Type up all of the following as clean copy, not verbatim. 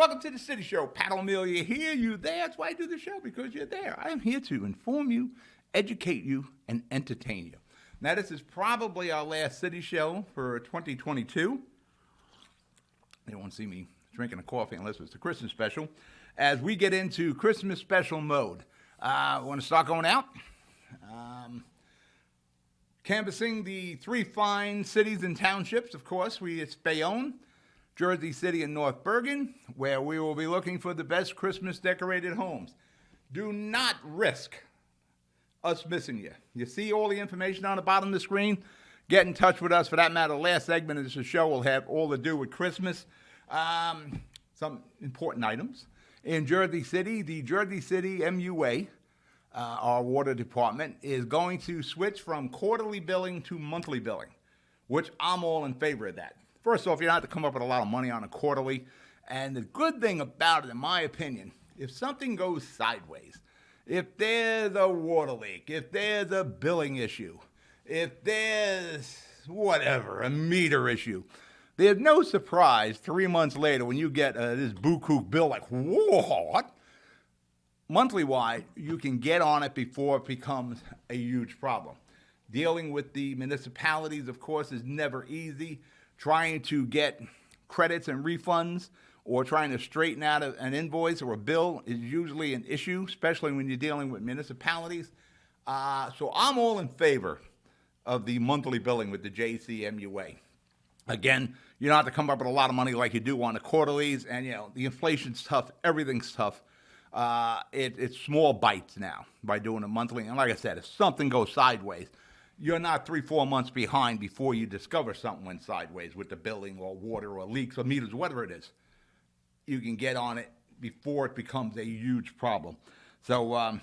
Welcome to the City Show. Pat O'Melia here. You there? That's why I do the show, because you're there. I am here to inform you, educate you, and entertain you. Now, this is probably our last City Show for 2022. They won't see me drinking a coffee unless it's the Christmas special. As we get into Christmas special mode, want to start going out? Canvassing the three fine cities and townships, of course. It's Bayonne, Jersey City, and North Bergen, where we will be looking for the best Christmas decorated homes. Do not risk us missing you. You see all the information on the bottom of the screen? Get in touch with us. For that matter, the last segment of this show will have all to do with Christmas. Some important items. In Jersey City, the Jersey City MUA, our water department, is going to switch from quarterly billing to monthly billing, which I'm all in favor of that. First off, you don't have to come up with a lot of money on a quarterly. And the good thing about it, in my opinion, if something goes sideways, if there's a water leak, if there's a billing issue, if there's whatever, a meter issue, there's no surprise 3 months later when you get this buku bill like, what? Monthly-wise, you can get on it before it becomes a huge problem. Dealing with the municipalities, of course, is never easy. Trying to get credits and refunds or trying to straighten out an invoice or a bill is usually an issue, especially when you're dealing with municipalities. So I'm all in favor of the monthly billing with the JCMUA. Again, you don't have to come up with a lot of money like you do on the quarterlies, and the inflation's tough, everything's tough. It's small bites now by doing it monthly. And like I said, if something goes sideways, you're not 3-4 months behind before you discover something went sideways with the billing or water or leaks or meters, whatever it is. You can get on it before it becomes a huge problem. So I'm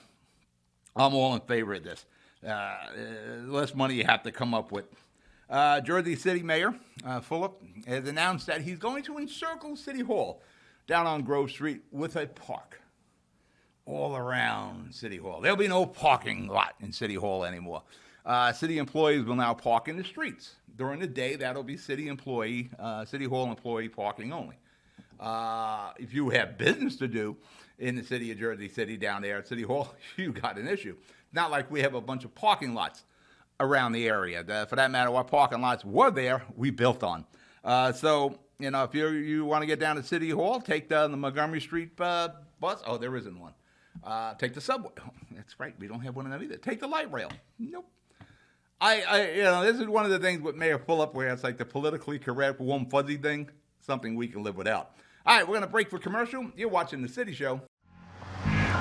all in favor of this. Less money you have to come up with. Jersey City Mayor Fulop has announced that he's going to encircle City Hall down on Grove Street with a park all around City Hall. There'll be no parking lot in City Hall anymore. City employees will now park in the streets. During the day, that'll be City Hall employee parking only. If you have business to do in the city of Jersey City down there at City Hall, you got an issue. Not like we have a bunch of parking lots around the area. For that matter, our parking lots were there, we built on. So, if you want to get down to City Hall, take the Montgomery Street bus. Oh, there isn't one. Take the subway. Oh, that's right, we don't have one of them either. Take the light rail. Nope. This is one of the things with Mayor Fulop where it's like the politically correct warm fuzzy thing, something we can live without. All right, we're going to break for commercial. You're watching The City Show.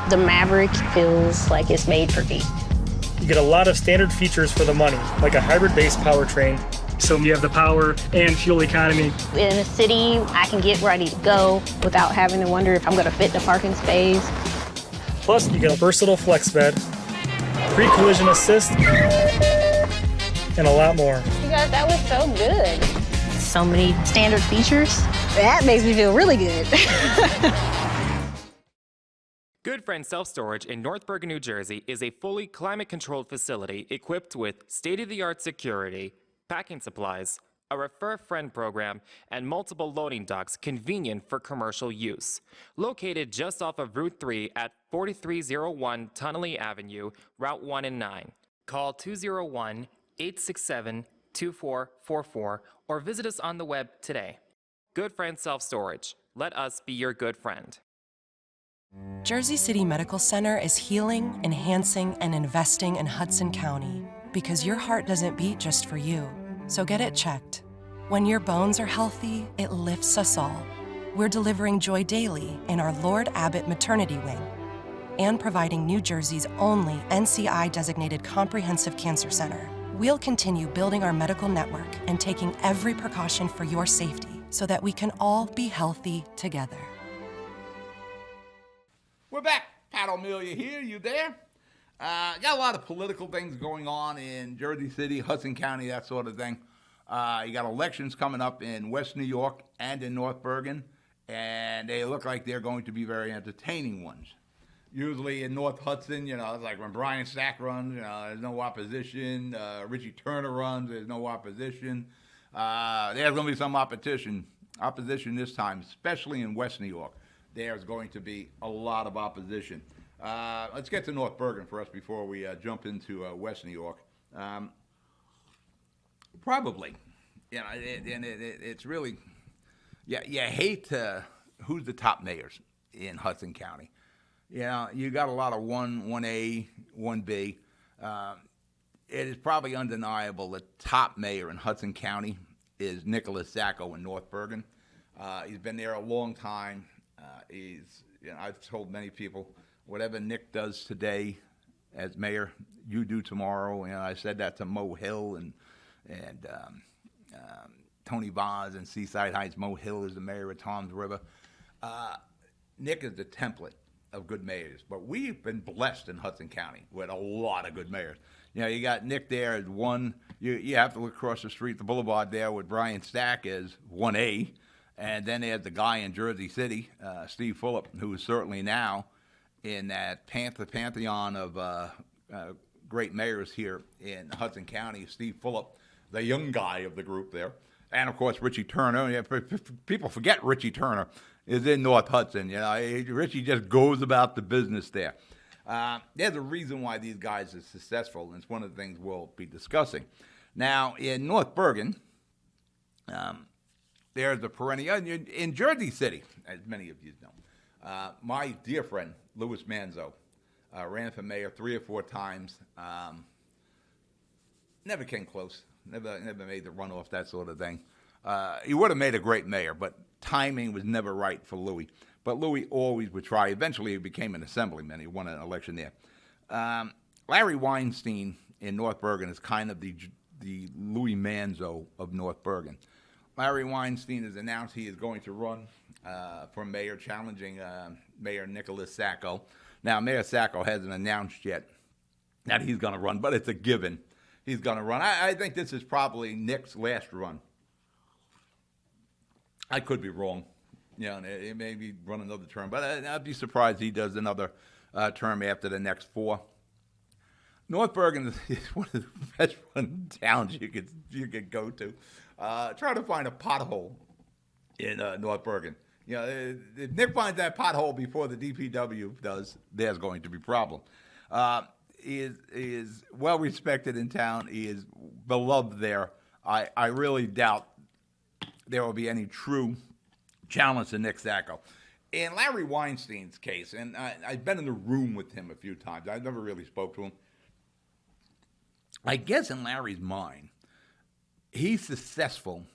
The Maverick feels like it's made for me. You get a lot of standard features for the money, like a hybrid-based powertrain. So you have the power and fuel economy. In a city, I can get where I need to go without having to wonder if I'm going to fit the parking space. Plus, you get a versatile flex bed, pre-collision assist, and a lot more. You guys, that was so good. So many standard features. That makes me feel really good. Good Friend Self-Storage in North Bergen, New Jersey is a fully climate-controlled facility equipped with state-of-the-art security, packing supplies, a Refer a Friend program, and multiple loading docks convenient for commercial use. Located just off of Route 3 at 4301 Tunnelly Avenue, Route 1 and 9. Call 201-867-2444 or visit us on the web today. Good Friend Self-Storage. Let us be your good friend. Jersey City Medical Center is healing, enhancing, and investing in Hudson County because your heart doesn't beat just for you. So get it checked. When your bones are healthy, it lifts us all. We're delivering joy daily in our Lord Abbott Maternity Wing and providing New Jersey's only NCI-designated comprehensive cancer center. We'll continue building our medical network and taking every precaution for your safety so that we can all be healthy together. We're back. Pat O'Melia here. You there? Got a lot of political things going on in Jersey City, Hudson County, that sort of thing. You got elections coming up in West New York and in North Bergen, and they look like they're going to be very entertaining ones. Usually in North Hudson, it's like when Brian Stack runs, there's no opposition. Richie Turner runs, there's no opposition. There's going to be some opposition this time, especially in West New York. there's going to be a lot of opposition. Let's get to North Bergen first before we jump into West New York. Probably, it's really, you hate who's the top mayors in Hudson County. You got a lot of 1A, 1B. It is probably undeniable the top mayor in Hudson County is Nicholas Sacco in North Bergen. He's been there a long time. I've told many people, whatever Nick does today as mayor, you do tomorrow. I said that to Mo Hill and Tony Vaz in Seaside Heights. Mo Hill is the mayor of Toms River. Nick is the template of good mayors, but we've been blessed in Hudson County with a lot of good mayors. You got Nick there as one. You have to look across the street, the boulevard there, with Brian Stack as 1A, and then there's the guy in Jersey City, Steve Fulop, who is certainly now in that pantheon of great mayors here in Hudson County. Steve Fulop, the young guy of the group there, and of course Richie Turner. People forget Richie Turner is in North Hudson. Richie just goes about the business there. There's a reason why these guys are successful, and it's one of the things we'll be discussing. Now, in North Bergen, there's the perennial. In Jersey City, as many of you know, my dear friend, Louis Manzo, ran for mayor 3 or 4 times. Never came close. Never made the runoff, that sort of thing. He would have made a great mayor, but timing was never right for Louis. But Louis always would try. Eventually, he became an assemblyman. He won an election there. Larry Weinstein in North Bergen is kind of the Louis Manzo of North Bergen. Larry Weinstein has announced he is going to run for mayor, challenging Mayor Nicholas Sacco. Now, Mayor Sacco hasn't announced yet that he's going to run, but it's a given. He's going to run. I think this is probably Nick's last run. I could be wrong. It may be run another term, but I'd be surprised he does another term after the next 4. North Bergen is one of the best run towns you could go to. Try to find a pothole in North Bergen. If Nick finds that pothole before the DPW does, there's going to be a problem. He is well respected in town. He is beloved there. I really doubt there will be any true challenge to Nick Sacco. In Larry Weinstein's case, and I've been in the room with him a few times. I've never really spoke to him. I guess in Larry's mind, he's successful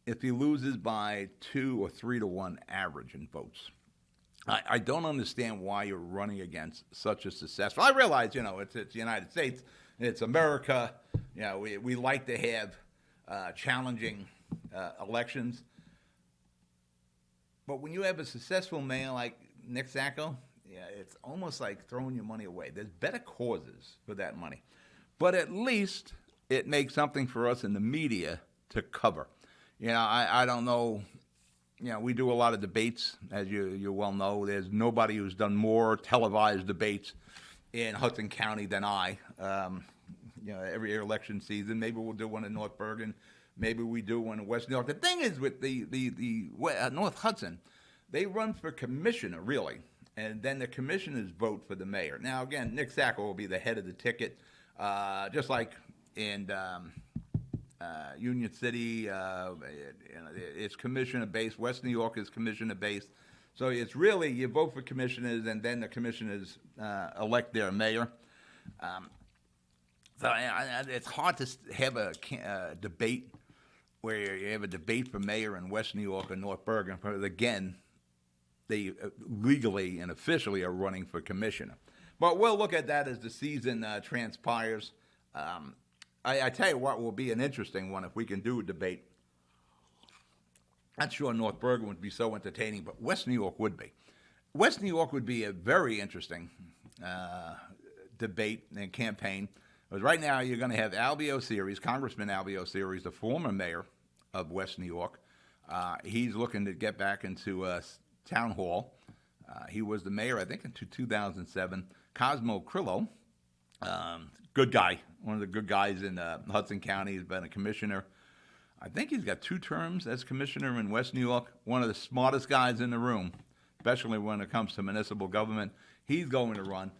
if he loses by 2 or 3 to 1 average in votes. I don't understand why you're running against such a successful. I realize, it's the United States, it's America. We like to have challenging elections. But when you have a successful mayor like Nick Sacco, it's almost like throwing your money away. There's better causes for that money. But at least it makes something for us in the media to cover. I don't know. We do a lot of debates, as you well know. There's nobody who's done more televised debates in Hudson County than I. Every election season, maybe we'll do one in North Bergen. Maybe we do one in West New York. The thing is with the North Hudson, they run for commissioner, really, and then the commissioners vote for the mayor. Now, again, Nick Sacco will be the head of the ticket, just like in Union City. It's commissioner-based. West New York is commissioner-based. So it's really you vote for commissioners, and then the commissioners elect their mayor. So it's hard to have a debate where you have a debate for mayor in West New York or North Bergen, because again, they legally and officially are running for commissioner. But we'll look at that as the season transpires. I tell you what will be an interesting one if we can do a debate. Not sure North Bergen would be so entertaining, but West New York would be. West New York would be a very interesting debate and campaign. Because right now you're going to have Albio Series, Congressman Albio Series, the former mayor of West New York. He's looking to get back into town hall. He was the mayor, I think, in 2007. Cosmo Crillo, good guy, one of the good guys in Hudson County. He's been a commissioner. I think he's got 2 terms as commissioner in West New York. One of the smartest guys in the room. especially when it comes to municipal government. He's going to run.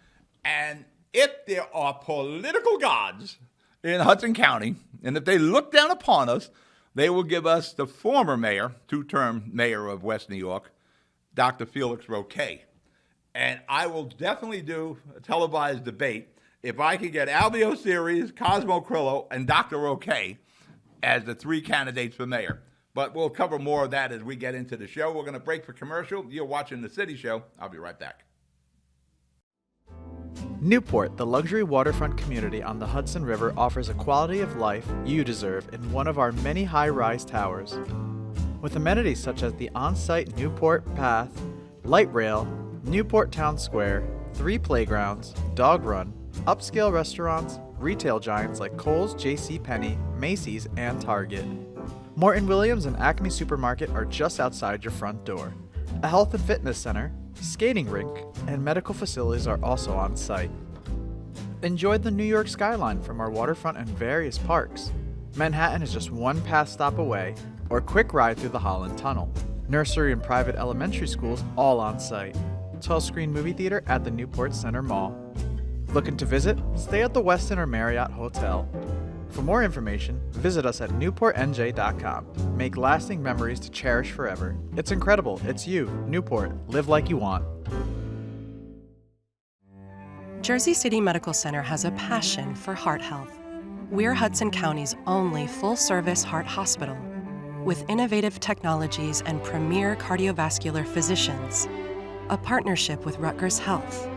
And if there are political gods in Hudson County, and if they look down upon us, they will give us the former mayor, two-term mayor of West New York, Dr. Felix Roque. And I will definitely do a televised debate if I could get Albio Series, Cosmo Crillo, and Dr. Roque as the three candidates for mayor. But we'll cover more of that as we get into the show. We're going to break for commercial. You're watching The City Show. I'll be right back. Newport, the luxury waterfront community on the Hudson River, offers a quality of life you deserve in one of our many high-rise towers. With amenities such as the on-site Newport Path, light rail, Newport Town Square, 3 playgrounds, dog run, upscale restaurants, retail giants like Kohl's, JCPenney, Macy's, and Target. Morton Williams and Acme Supermarket are just outside your front door. A health and fitness center, skating rink, and medical facilities are also on site. Enjoy the New York skyline from our waterfront and various parks. Manhattan is just one pass stop away, or quick ride through the Holland Tunnel. Nursery and private elementary schools all on site. 12-screen movie theater at the Newport Center Mall. Looking to visit? Stay at the Westin or Marriott Hotel. For more information, visit us at newportnj.com. Make lasting memories to cherish forever. It's incredible. It's you, Newport. Live like you want. Jersey City Medical Center has a passion for heart health. We're Hudson County's only full-service heart hospital, with innovative technologies and premier cardiovascular physicians, a partnership with Rutgers Health,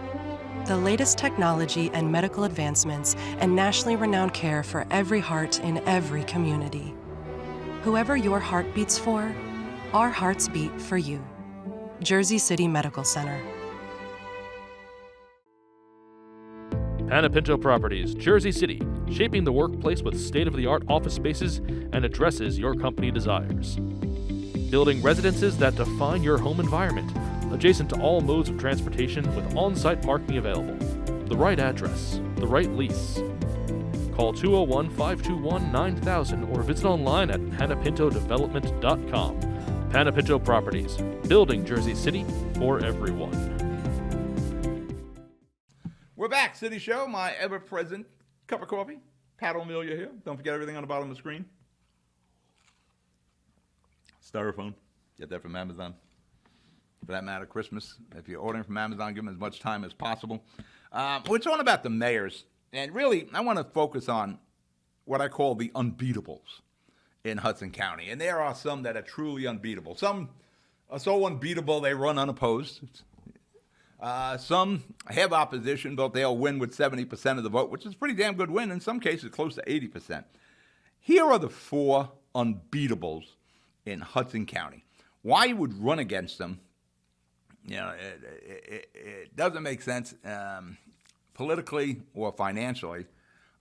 the latest technology and medical advancements, and nationally renowned care for every heart in every community. Whoever your heart beats for, our hearts beat for you. Jersey City Medical Center. Panapinto Properties, Jersey City, shaping the workplace with state-of-the-art office spaces and addresses your company desires. Building residences that define your home environment, adjacent to all modes of transportation with on-site parking available. The right address, the right lease. Call 201-521-9000 or visit online at panapintodevelopment.com. Panapinto Properties, building Jersey City for everyone. We're back, City Show, my ever-present cup of coffee. Pat O'Melia here. Don't forget everything on the bottom of the screen. Styrofoam. Get that from Amazon. For that matter, Christmas. If you're ordering from Amazon, give them as much time as possible. We're talking about the mayors. And really, I want to focus on what I call the unbeatables in Hudson County. And there are some that are truly unbeatable. Some are so unbeatable they run unopposed. Some have opposition, but they'll win with 70% of the vote, which is a pretty damn good win. In some cases, close to 80%. Here are the 4 unbeatables in Hudson County. Why you would run against them, you know, it doesn't make sense politically or financially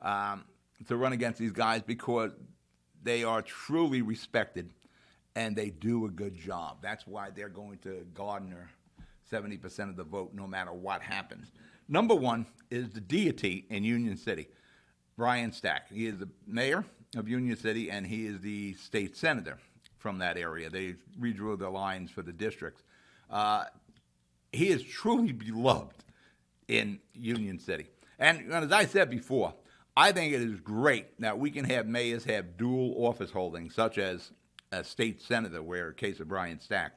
to run against these guys because they are truly respected and they do a good job. That's why they're going to garner 70% of the vote no matter what happens. Number 1 is the deity in Union City, Brian Stack. He is the mayor of Union City and he is the state senator from that area. They redrew the lines for the districts. He is truly beloved in Union City. And as I said before, I think it is great that we can have mayors have dual office holdings, such as a state senator, where in case of Brian Stack.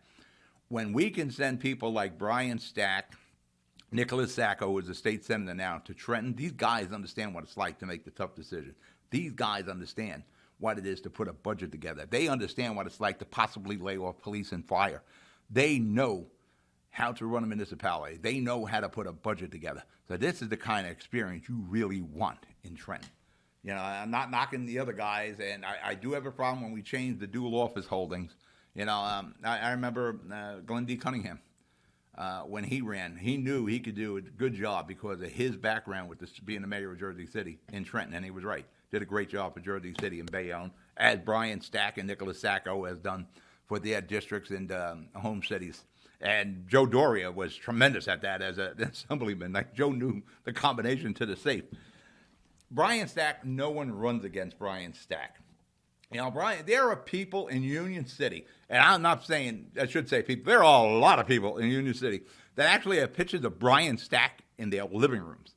When we can send people like Brian Stack, Nicholas Sacco, who is a state senator now, to Trenton, these guys understand what it's like to make the tough decision. These guys understand what it is to put a budget together. They understand what it's like to possibly lay off police and fire. They know how to run a municipality. They know how to put a budget together. So this is the kind of experience you really want in Trenton. You know, I'm not knocking the other guys, and I do have a problem when we change the dual office holdings. You know, I remember Glenn D. Cunningham. When he ran, he knew he could do a good job because of his background with this, being the mayor of Jersey City in Trenton, and he was right. Did a great job for Jersey City and Bayonne, as Brian Stack and Nicholas Sacco has done for their districts and home cities. And Joe Doria was tremendous at that as an assemblyman. Like, Joe knew the combination to the safe. Brian Stack, no one runs against Brian Stack. You know, Brian, there are people in Union City, and I'm not saying, I should say people, there are a lot of people in Union City that actually have pictures of Brian Stack in their living rooms.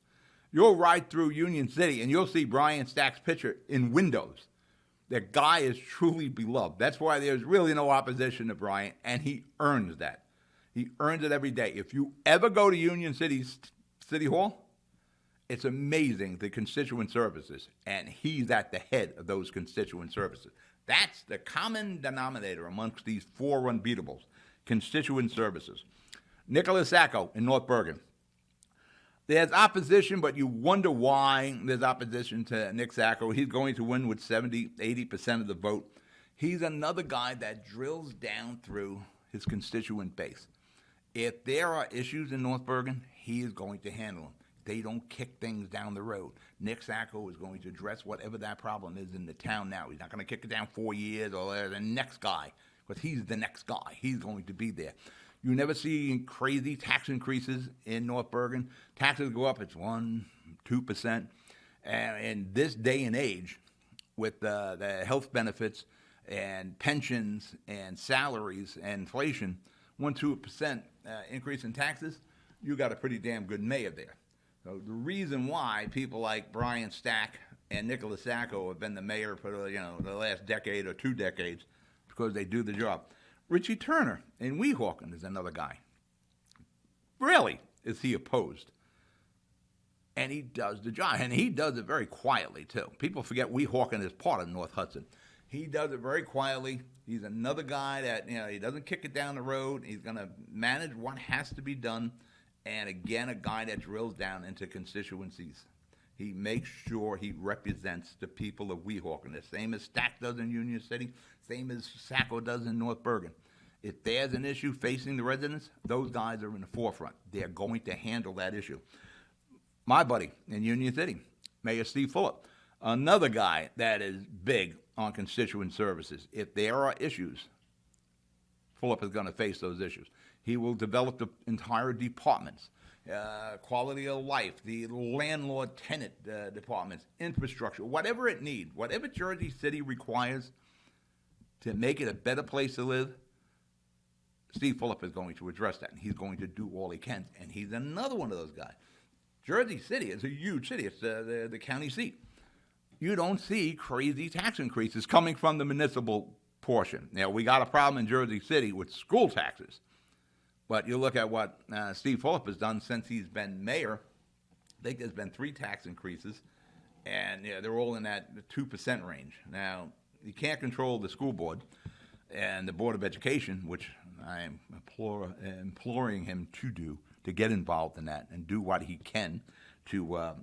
You'll ride through Union City and you'll see Brian Stack's picture in windows. The guy is truly beloved. That's why there's really no opposition to Brian, and he earns that. He earns it every day. If you ever go to Union City's City Hall, it's amazing, the constituent services, and he's at the head of those constituent services. That's the common denominator amongst these four unbeatables, constituent services. Nicholas Sacco in North Bergen. There's opposition, but you wonder why there's opposition to Nick Sacco. He's going to win with 70, 80% of the vote. He's another guy that drills down through his constituent base. If there are issues in North Bergen, he is going to handle them. They don't kick things down the road. Nick Sacco is going to address whatever that problem is in the town now. He's not going to kick it down 4 years or the next guy, because he's the next guy. He's going to be there. You never see crazy tax increases in North Bergen. Taxes go up, it's 1%, 2%. And in this day and age, with the health benefits and pensions and salaries and inflation, 1-2% increase in taxes, you got a pretty damn good mayor there. So the reason why people like Brian Stack and Nicholas Sacco have been the mayor for the last decade or 2 decades, because they do the job. Richie Turner in Weehawken is another guy. Rarely is he opposed. And he does the job, and he does it very quietly too. People forget Weehawken is part of North Hudson. He does it very quietly. He's another guy that, he doesn't kick it down the road. He's going to manage what has to be done. And again, a guy that drills down into constituencies. He makes sure he represents the people of Weehawken, the same as Stack does in Union City, same as Sacco does in North Bergen. If there's an issue facing the residents, those guys are in the forefront. They're going to handle that issue. My buddy in Union City, Mayor Steve Fulop, another guy that is big on constituent services. If there are issues, Fulop is going to face those issues. He will develop the entire departments, quality of life, the landlord-tenant departments, infrastructure, whatever it needs, whatever Jersey City requires to make it a better place to live, Steve Fulop is going to address that, and he's going to do all he can, and he's another one of those guys. Jersey City is a huge city. It's the county seat. You don't see crazy tax increases coming from the municipal portion. Now, we got a problem in Jersey City with school taxes. But you look at what Steve Fulop has done since he's been mayor. I think there's been 3 tax increases, and they're all in that 2% range. Now, you can't control the school board and the Board of Education, which I am imploring him to do, to get involved in that and do what he can to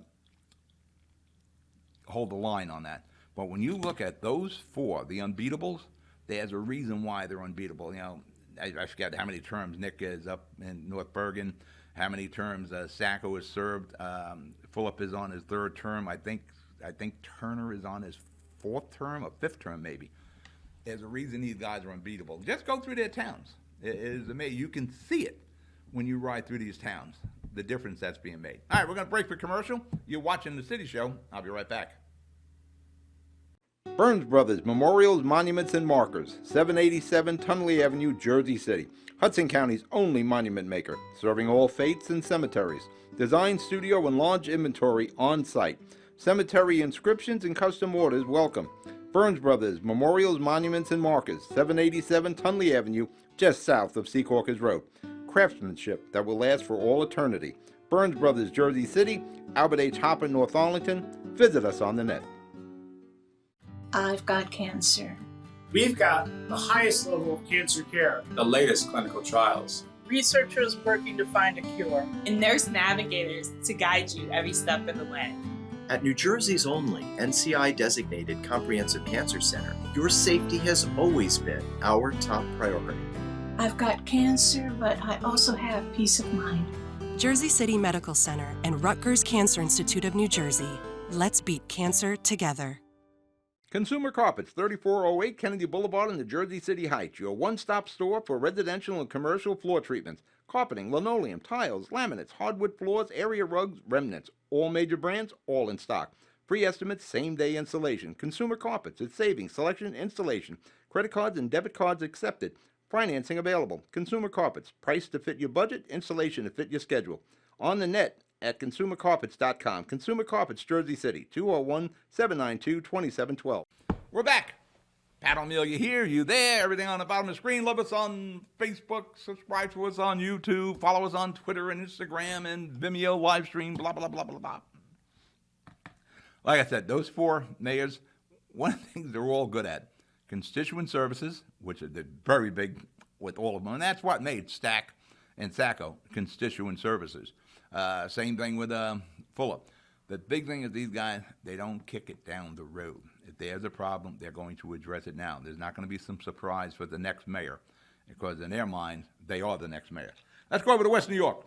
hold the line on that. But when you look at those 4, the unbeatables, there's a reason why they're unbeatable. I forget how many terms Nick is up in North Bergen, how many terms Sacco has served. Fulop is on his 3rd term. I think Turner is on his 4th term or 5th term maybe. There's a reason these guys are unbeatable. Just go through their towns. It is amazing. You can see it when you ride through these towns, the difference that's being made. All right, we're going to break for commercial. You're watching The City Show. I'll be right back. Burns Brothers Memorials, Monuments, and Markers, 787 Tunley Avenue, Jersey City. Hudson County's only monument maker, serving all faiths and cemeteries. Design, studio, and large inventory on site. Cemetery inscriptions and custom orders welcome. Burns Brothers Memorials, Monuments, and Markers, 787 Tunley Avenue, just south of Secaucus Road. Craftsmanship that will last for all eternity. Burns Brothers, Jersey City, Albert H. Hopper, North Arlington. Visit us on the net. I've got cancer. We've got the highest level of cancer care, the latest clinical trials, researchers working to find a cure, and nurse navigators to guide you every step of the way. At New Jersey's only NCI-designated Comprehensive Cancer Center, your safety has always been our top priority. I've got cancer, but I also have peace of mind. Jersey City Medical Center and Rutgers Cancer Institute of New Jersey. Let's beat cancer together. Consumer Carpets, 3408 Kennedy Boulevard in the Jersey City Heights. Your one-stop store for residential and commercial floor treatments. Carpeting, linoleum, tiles, laminates, hardwood floors, area rugs, remnants. All major brands, all in stock. Free estimates, same-day installation. Consumer Carpets, it's savings, selection, installation. Credit cards and debit cards accepted. Financing available. Consumer Carpets, price to fit your budget, installation to fit your schedule. On the net at consumercarpets.com. Consumer Carpets, Jersey City, 201-792-2712. We're back. Pat O'Melia here, you there, everything on the bottom of the screen. Love us on Facebook, subscribe to us on YouTube, follow us on Twitter and Instagram and Vimeo live stream, blah, blah, blah, blah, blah. Like I said, those four mayors, one of the things they're all good at, constituent services, which are very big with all of them, and that's what made Stack and Sacco constituent services. Same thing with Fuller. The big thing is these guys, they don't kick it down the road. If there's a problem, they're going to address it now. There's not going to be some surprise for the next mayor, because in their minds, they are the next mayor. Let's go over to West New York.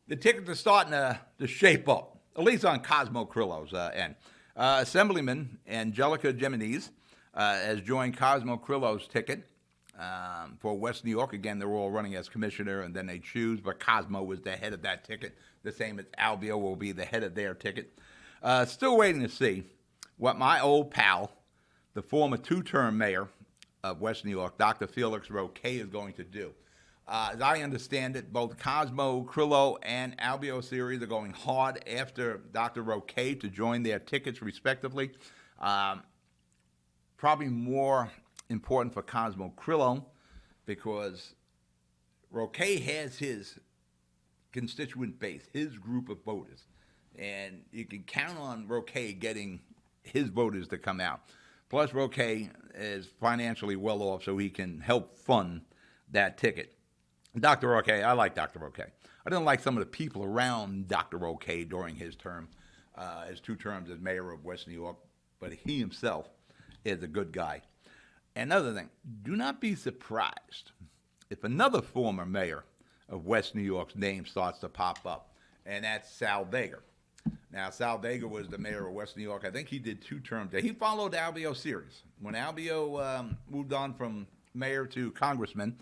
The tickets are starting to shape up, at least on Cosmo Crillo's end. Assemblyman Angelica Gemini's has joined Cosmo Crillo's ticket for West New York. Again, they're all running as commissioner, and then they choose, but Cosmo was the head of that ticket, the same as Albio will be the head of their ticket. Still waiting to see what my old pal, the former two-term mayor of West New York, Dr. Felix Roque, is going to do. As I understand it, both Cosmo Crillo and Albio Series are going hard after Dr. Roque to join their tickets respectively. Probably more important for Cosmo Crillo because Roque has his constituent base, his group of voters, and you can count on Roque getting his voters to come out. Plus, Roque is financially well off, so he can help fund that ticket. Dr. Roque, I like Dr. Roque. I didn't like some of the people around Dr. Roque during his term, his 2 terms as mayor of West New York, but he himself is a good guy. Another thing, do not be surprised if another former mayor of West New York's name starts to pop up, and that's Sal Vega. Now, Sal Vega was the mayor of West New York. I think he did 2 terms there. He followed Albio Series. When Albio moved on from mayor to congressman,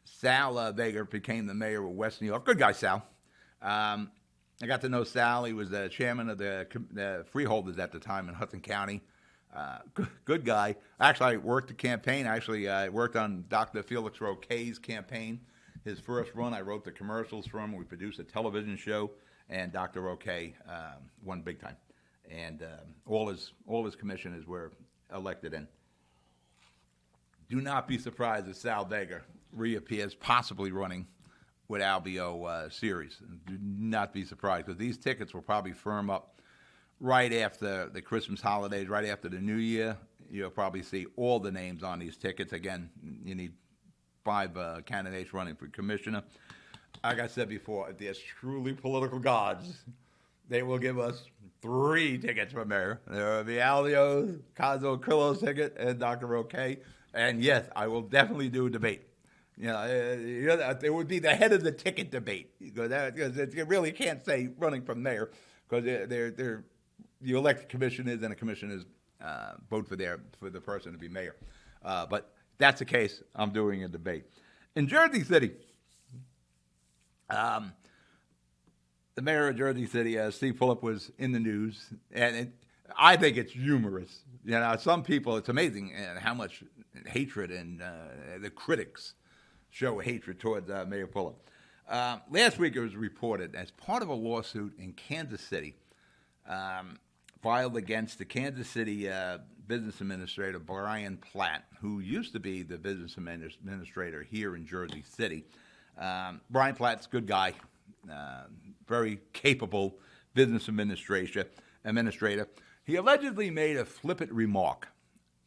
Sal Vega became the mayor of West New York. Good guy, Sal. I got to know Sal. He was the chairman of the freeholders at the time in Hudson County. Good guy. Actually, I worked the campaign. I worked on Dr. Felix Roque's campaign. His first run, I wrote the commercials for him. We produced a television show, and Dr. Roque won big time. And all his commissioners were elected in. Do not be surprised if Sal Vega reappears, possibly running with Albio Series. Do not be surprised, because these tickets will probably firm up right after the Christmas holidays, right after the New Year. You'll probably see all the names on these tickets. Again, you need 5 candidates running for commissioner. Like I said before, if there's truly political gods, they will give us 3 tickets for mayor. There will be Albio's, Cosmo Crillo's ticket, and Dr. Roque. And yes, I will definitely do a debate. You know, it would be the head of the ticket debate, because you really can't say running for mayor, because they're you elect commissioners, and the commissioners vote for the person to be mayor. But if that's the case, I'm doing a debate. In Jersey City, the mayor of Jersey City, Steve Fulop, was in the news, and I think it's humorous. You know, some people, it's amazing how much hatred and the critics show hatred towards Mayor Fulop. Last week it was reported as part of a lawsuit in Kansas City filed against the Kansas City business administrator Brian Platt, who used to be the business administrator here in Jersey City. Brian Platt's a good guy, very capable business administrator. He allegedly made a flippant remark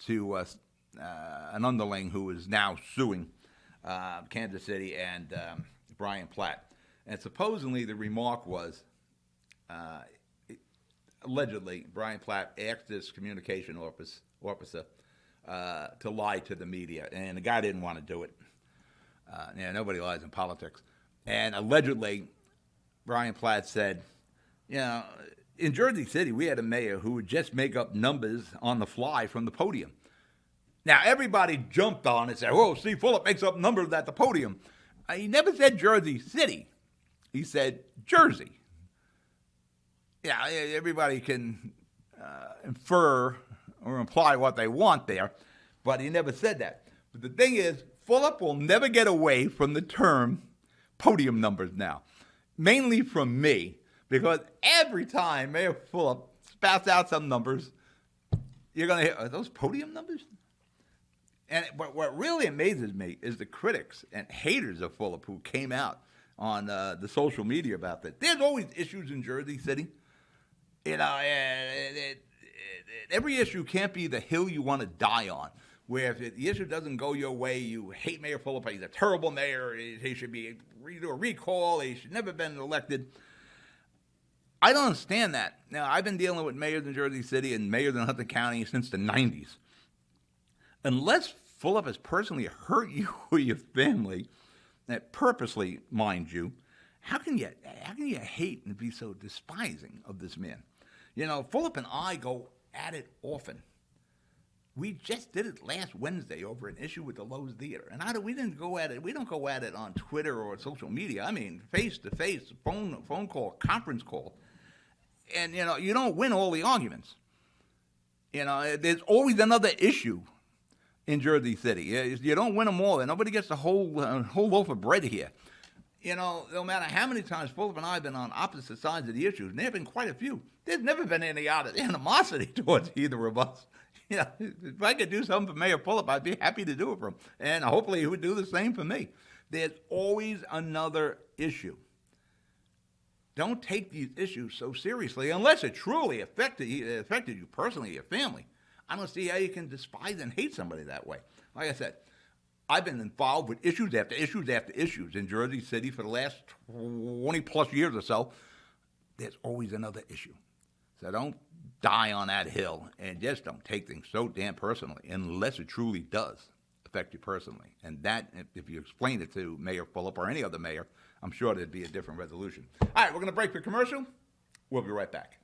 to an underling who is now suing Kansas City and Brian Platt. And supposedly the remark was, allegedly, Brian Platt asked his communication officer to lie to the media, and the guy didn't want to do it. Nobody lies in politics. And allegedly, Brian Platt said, you know, in Jersey City, we had a mayor who would just make up numbers on the fly from the podium. Now, everybody jumped on it and said, oh, Steve Fulop makes up numbers at the podium. He never said Jersey City. He said Jersey. Yeah, everybody can infer or imply what they want there, but he never said that. But the thing is, Fulop will never get away from the term podium numbers now, mainly from me, because every time Mayor Fulop spouts out some numbers, you're going to hear, are those podium numbers? But what really amazes me is the critics and haters of Fulop who came out on the social media about that. There's always issues in Jersey City. You know, every issue can't be the hill you want to die on, where if the issue doesn't go your way, you hate Mayor Fulop. He's a terrible mayor. He should be do a recall. He should never have been elected. I don't understand that. Now, I've been dealing with mayors in Jersey City and mayors in Hudson County since the 90s. Unless Fulop has personally hurt you or your family, purposely, mind you, how can you hate and be so despising of this man? You know, Fulop and I go at it often. We just did it last Wednesday over an issue with the Lowe's Theater, and we didn't go at it. We don't go at it on Twitter or social media. I mean, face to face, phone call, conference call, and you know, you don't win all the arguments. You know, there's always another issue in Jersey City. You don't win them all, and nobody gets the whole loaf of bread here. You know, no matter how many times Fulop and I have been on opposite sides of the issues, and there have been quite a few, there's never been any animosity towards either of us. You know, if I could do something for Mayor Fulop, I'd be happy to do it for him, and hopefully he would do the same for me. There's always another issue. Don't take these issues so seriously unless it truly affected you personally, your family. I don't see how you can despise and hate somebody that way. Like I said, I've been involved with issues after issues after issues in Jersey City for the last 20-plus years or so. There's always another issue. So don't die on that hill, and just don't take things so damn personally unless it truly does affect you personally. And that, if you explain it to Mayor Fulop or any other mayor, I'm sure there'd be a different resolution. All right, we're going to break for commercial. We'll be right back.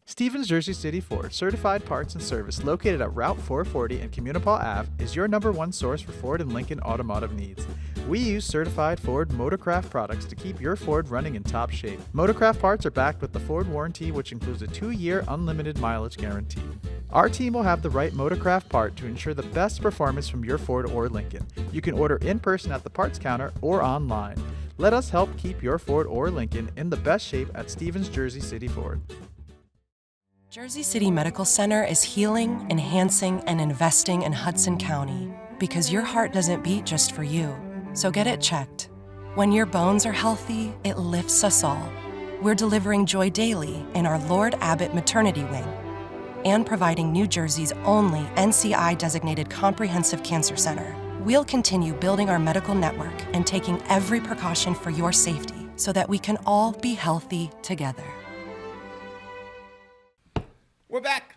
Stevens Jersey City Ford Certified Parts and Service, located at Route 440 and Communipaw Ave, is your #1 source for Ford and Lincoln automotive needs. We use certified Ford Motorcraft products to keep your Ford running in top shape. Motorcraft parts are backed with the Ford warranty, which includes a 2-year unlimited mileage guarantee. Our team will have the right Motorcraft part to ensure the best performance from your Ford or Lincoln. You can order in person at the parts counter or online. Let us help keep your Ford or Lincoln in the best shape at Stevens Jersey City Ford. Jersey City Medical Center is healing, enhancing, and investing in Hudson County because your heart doesn't beat just for you. So get it checked. When your bones are healthy, it lifts us all. We're delivering joy daily in our Lord Abbott Maternity Wing and providing New Jersey's only NCI-designated comprehensive cancer center. We'll continue building our medical network and taking every precaution for your safety so that we can all be healthy together. We're back.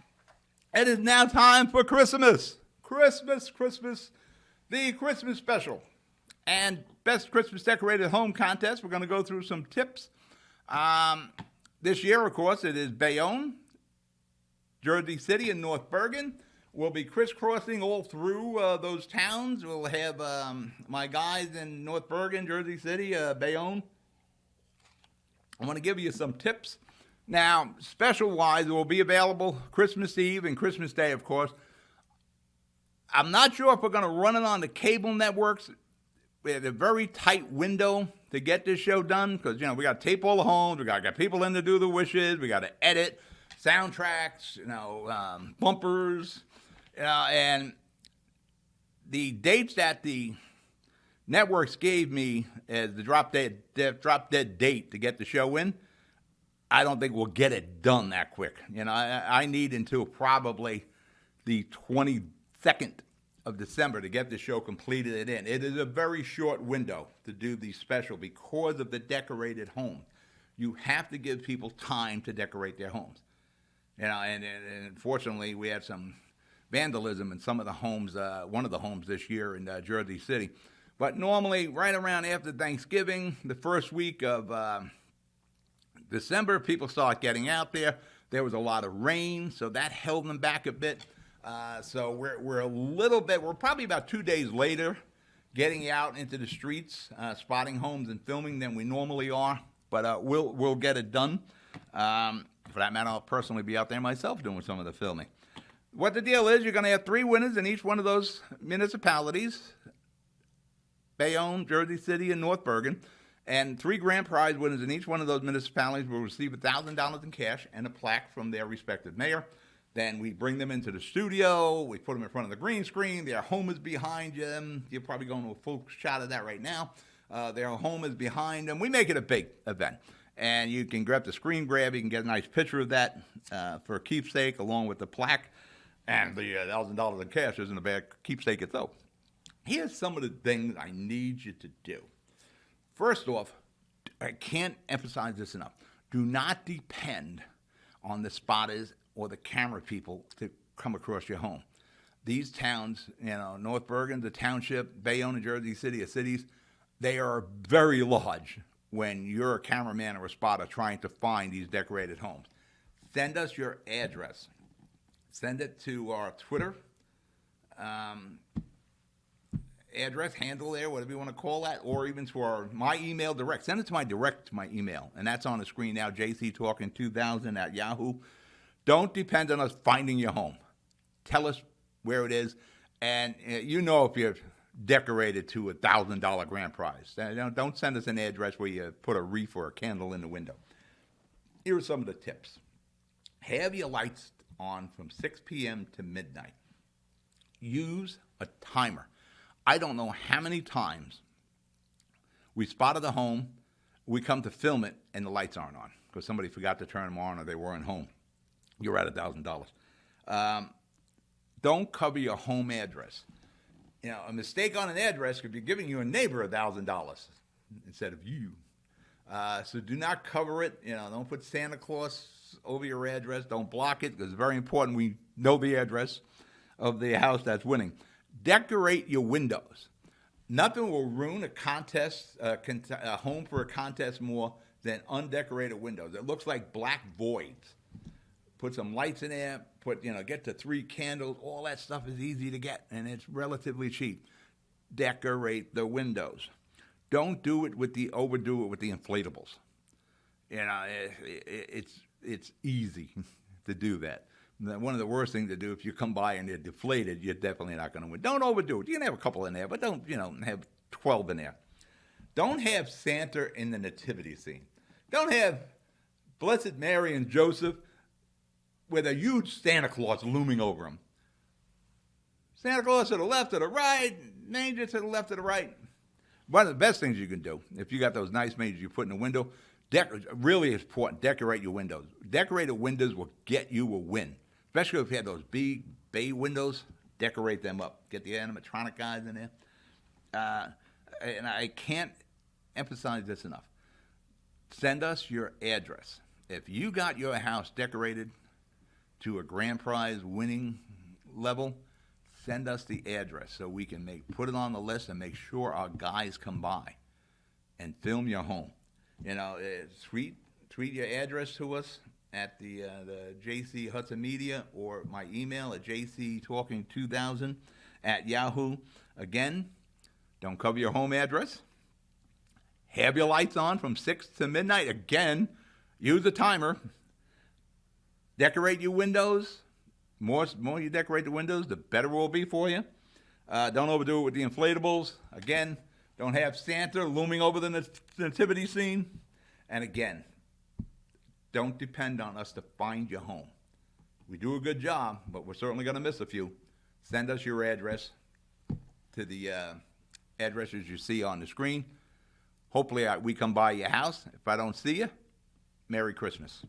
It is now time for Christmas. Christmas, the Christmas special. And Best Christmas Decorated Home Contest. We're going to go through some tips. This year, of course, it is Bayonne, Jersey City, and North Bergen. We'll be crisscrossing all through those towns. We'll have my guys in North Bergen, Jersey City, Bayonne. I want to give you some tips. Now, special-wise, it will be available Christmas Eve and Christmas Day, of course. I'm not sure if we're going to run it on the cable networks. We have a very tight window to get this show done because, you know, we got to tape all the homes. We got to get people in to do the wishes. We got to edit soundtracks, bumpers, and the dates that the networks gave me as the drop dead date to get the show in, I don't think we'll get it done that quick. I need until probably the 22nd of December to get the show completed and in. It is a very short window to do the special because of the decorated home. You have to give people time to decorate their homes. And unfortunately, we had some vandalism in some of the homes, one of the homes this year in Jersey City. But normally, right around after Thanksgiving, the first week of December, people start getting out there. There was a lot of rain, so that held them back a bit. So we're probably about 2 days later getting out into the streets, spotting homes and filming than we normally are. But we'll get it done. For that matter, I'll personally be out there myself doing some of the filming. What the deal is, you're going to have 3 winners in each one of those municipalities, Bayonne, Jersey City, and North Bergen. And 3 grand prize winners in each one of those municipalities will receive $1,000 in cash and a plaque from their respective mayor. Then we bring them into the studio. We put them in front of the green screen. Their home is behind them. You're probably going to a full shot of that right now. Their home is behind them. We make it a big event. And you can grab the screen grab. You can get a nice picture of that for a keepsake along with the plaque. And the $1,000 in cash isn't a bad keepsake itself. Here's some of the things I need you to do. First off, I can't emphasize this enough. Do not depend on the spotters or the camera people to come across your home. These towns, North Bergen, the township, Bayonne and Jersey City are cities. They are very large when you're a cameraman or a spotter trying to find these decorated homes. Send us your address. Send it to our Twitter address, handle there, whatever you want to call that, or even to my email direct. Send it to my email, and that's on the screen now, jctalking2000@yahoo. Don't depend on us finding your home. Tell us where it is, and if you're decorated to $1,000 grand prize. Don't send us an address where you put a wreath or a candle in the window. Here are some of the tips. Have your lights on from 6 p.m. to midnight. Use a timer. I don't know how many times we spotted a home, we come to film it, and the lights aren't on because somebody forgot to turn them on or they weren't home. You're at $1,000. Don't cover your home address. A mistake on an address could be giving your neighbor $1,000 instead of you. So do not cover it. Don't put Santa Claus over your address. Don't block it because it's very important we know the address of the house that's winning. Decorate your windows. Nothing will ruin a contest, a home for a contest more than undecorated windows. It looks like black voids. Put some lights in there. Get to 3 candles. All that stuff is easy to get, and it's relatively cheap. Decorate the windows. Don't overdo it with the inflatables. It's easy to do that. One of the worst things to do, if you come by and they're deflated, you're definitely not going to win. Don't overdo it. You can have a couple in there, but don't, have 12 in there. Don't have Santa in the nativity scene. Don't have Blessed Mary and Joseph with a huge Santa Claus looming over them. Santa Claus to the left or the right, manger to the left or the right. One of the best things you can do, if you got those nice mangers you put in the window, really important, decorate your windows. Decorated windows will get you a win. Especially if you have those big bay windows, decorate them up. Get the animatronic guys in there. And I can't emphasize this enough. Send us your address. If you got your house decorated to a grand prize winning level, send us the address so we can put it on the list and make sure our guys come by and film your home. Tweet your address to us at the JC Hudson Media or my email at jctalking2000@yahoo. Again, don't cover your home address. Have your lights on from 6 to midnight. Again, use a timer. Decorate your windows. More you decorate the windows, the better it will be for you. Don't overdo it with the inflatables. Again, don't have Santa looming over the nativity scene. And again, don't depend on us to find your home. We do a good job, but we're certainly going to miss a few. Send us your address to the addresses you see on the screen. Hopefully we come by your house. If I don't see you, Merry Christmas.